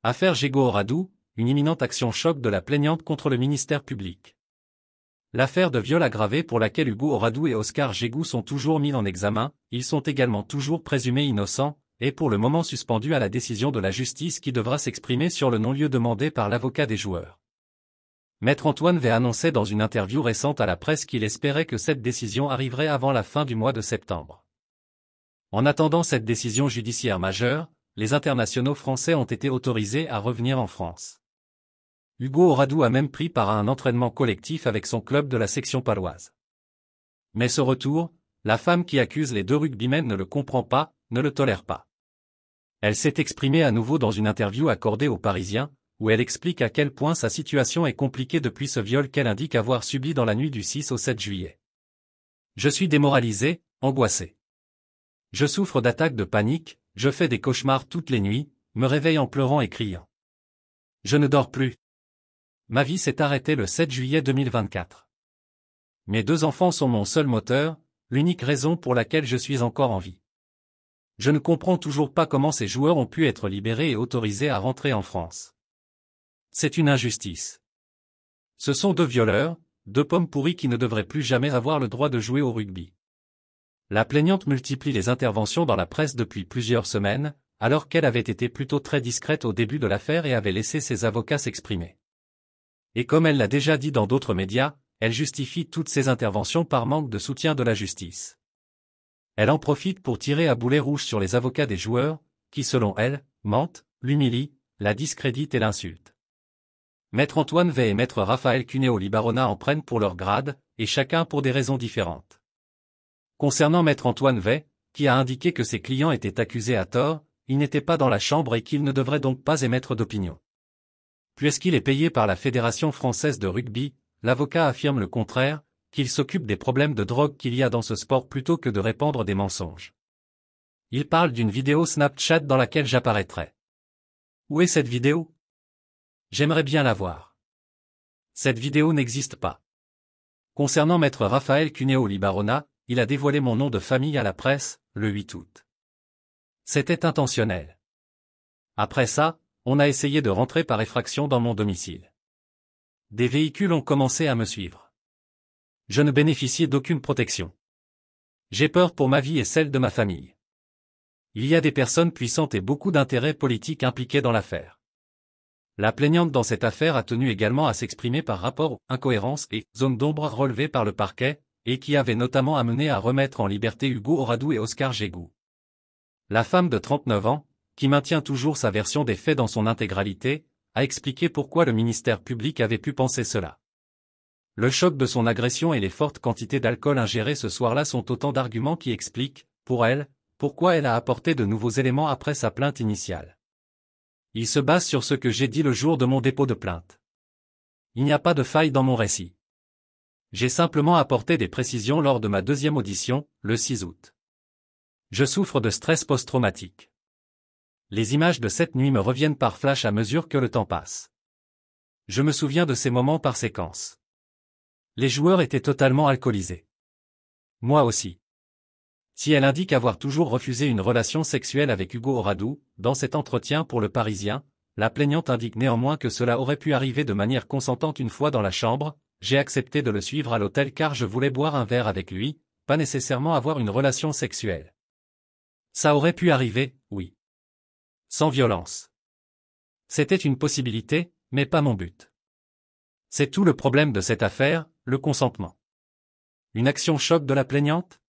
Affaire Jégo-Oradou, une imminente action choc de la plaignante contre le ministère public. L'affaire de viol aggravé pour laquelle Hugo Oradou et Oscar Jégou sont toujours mis en examen, ils sont également toujours présumés innocents, et pour le moment suspendus à la décision de la justice qui devra s'exprimer sur le non-lieu demandé par l'avocat des joueurs. Maître Antoine V annonçait dans une interview récente à la presse qu'il espérait que cette décision arriverait avant la fin du mois de septembre. En attendant cette décision judiciaire majeure, les internationaux français ont été autorisés à revenir en France. Hugo Oradou a même pris part à un entraînement collectif avec son club de la section paloise. Mais ce retour, la femme qui accuse les deux rugbymen ne le comprend pas, ne le tolère pas. Elle s'est exprimée à nouveau dans une interview accordée aux Parisiens, où elle explique à quel point sa situation est compliquée depuis ce viol qu'elle indique avoir subi dans la nuit du 6 au 7 juillet. Je suis démoralisée, angoissée. Je souffre d'attaques de panique, je fais des cauchemars toutes les nuits, me réveille en pleurant et criant. Je ne dors plus. Ma vie s'est arrêtée le 7 juillet 2024. Mes deux enfants sont mon seul moteur, l'unique raison pour laquelle je suis encore en vie. Je ne comprends toujours pas comment ces joueurs ont pu être libérés et autorisés à rentrer en France. C'est une injustice. Ce sont deux violeurs, deux pommes pourries qui ne devraient plus jamais avoir le droit de jouer au rugby. La plaignante multiplie les interventions dans la presse depuis plusieurs semaines, alors qu'elle avait été plutôt très discrète au début de l'affaire et avait laissé ses avocats s'exprimer. Et comme elle l'a déjà dit dans d'autres médias, elle justifie toutes ces interventions par manque de soutien de la justice. Elle en profite pour tirer à boulet rouge sur les avocats des joueurs, qui selon elle, mentent, l'humilient, la discréditent et l'insultent. Maître Antoine V et Maître Raphaël Cuneo-Libarona en prennent pour leur grade, et chacun pour des raisons différentes. Concernant Maître Antoine V, qui a indiqué que ses clients étaient accusés à tort, il n'était pas dans la chambre et qu'il ne devrait donc pas émettre d'opinion. Puisqu'il est payé par la Fédération française de rugby, l'avocat affirme le contraire, qu'il s'occupe des problèmes de drogue qu'il y a dans ce sport plutôt que de répandre des mensonges. Il parle d'une vidéo Snapchat dans laquelle j'apparaîtrai. Où est cette vidéo ? J'aimerais bien la voir. Cette vidéo n'existe pas. Concernant Maître Raphaël Cuneo-Libarona, il a dévoilé mon nom de famille à la presse, le 8 août. C'était intentionnel. Après ça, on a essayé de rentrer par effraction dans mon domicile. Des véhicules ont commencé à me suivre. Je ne bénéficiais d'aucune protection. J'ai peur pour ma vie et celle de ma famille. Il y a des personnes puissantes et beaucoup d'intérêts politiques impliqués dans l'affaire. La plaignante dans cette affaire a tenu également à s'exprimer par rapport aux incohérences et zones d'ombre relevées par le parquet, et qui avaient notamment amené à remettre en liberté Hugo Oradou et Oscar Jégou. La femme de 39 ans, qui maintient toujours sa version des faits dans son intégralité, a expliqué pourquoi le ministère public avait pu penser cela. Le choc de son agression et les fortes quantités d'alcool ingérées ce soir-là sont autant d'arguments qui expliquent, pour elle, pourquoi elle a apporté de nouveaux éléments après sa plainte initiale. Il se base sur ce que j'ai dit le jour de mon dépôt de plainte. Il n'y a pas de faille dans mon récit. J'ai simplement apporté des précisions lors de ma deuxième audition, le 6 août. Je souffre de stress post-traumatique. Les images de cette nuit me reviennent par flash à mesure que le temps passe. Je me souviens de ces moments par séquence. Les joueurs étaient totalement alcoolisés. Moi aussi. Si elle indique avoir toujours refusé une relation sexuelle avec Hugo Oradou, dans cet entretien pour Le Parisien, la plaignante indique néanmoins que cela aurait pu arriver de manière consentante une fois dans la chambre. J'ai accepté de le suivre à l'hôtel car je voulais boire un verre avec lui, pas nécessairement avoir une relation sexuelle. Ça aurait pu arriver, oui. Sans violence. C'était une possibilité, mais pas mon but. C'est tout le problème de cette affaire, le consentement. Une action choc de la plaignante ?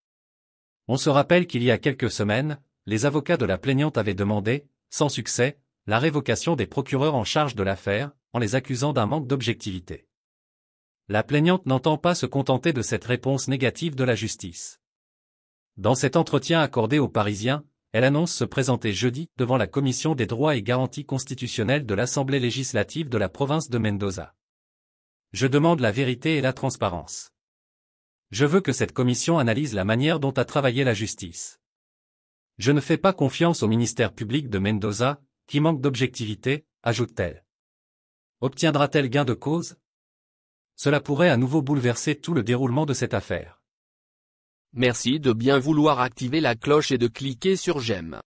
On se rappelle qu'il y a quelques semaines, les avocats de la plaignante avaient demandé, sans succès, la révocation des procureurs en charge de l'affaire, en les accusant d'un manque d'objectivité. La plaignante n'entend pas se contenter de cette réponse négative de la justice. Dans cet entretien accordé aux Parisiens, elle annonce se présenter jeudi devant la Commission des droits et garanties constitutionnelles de l'Assemblée législative de la province de Mendoza. Je demande la vérité et la transparence. Je veux que cette commission analyse la manière dont a travaillé la justice. Je ne fais pas confiance au ministère public de Mendoza, qui manque d'objectivité, ajoute-t-elle. Obtiendra-t-elle gain de cause ? Cela pourrait à nouveau bouleverser tout le déroulement de cette affaire. Merci de bien vouloir activer la cloche et de cliquer sur j'aime.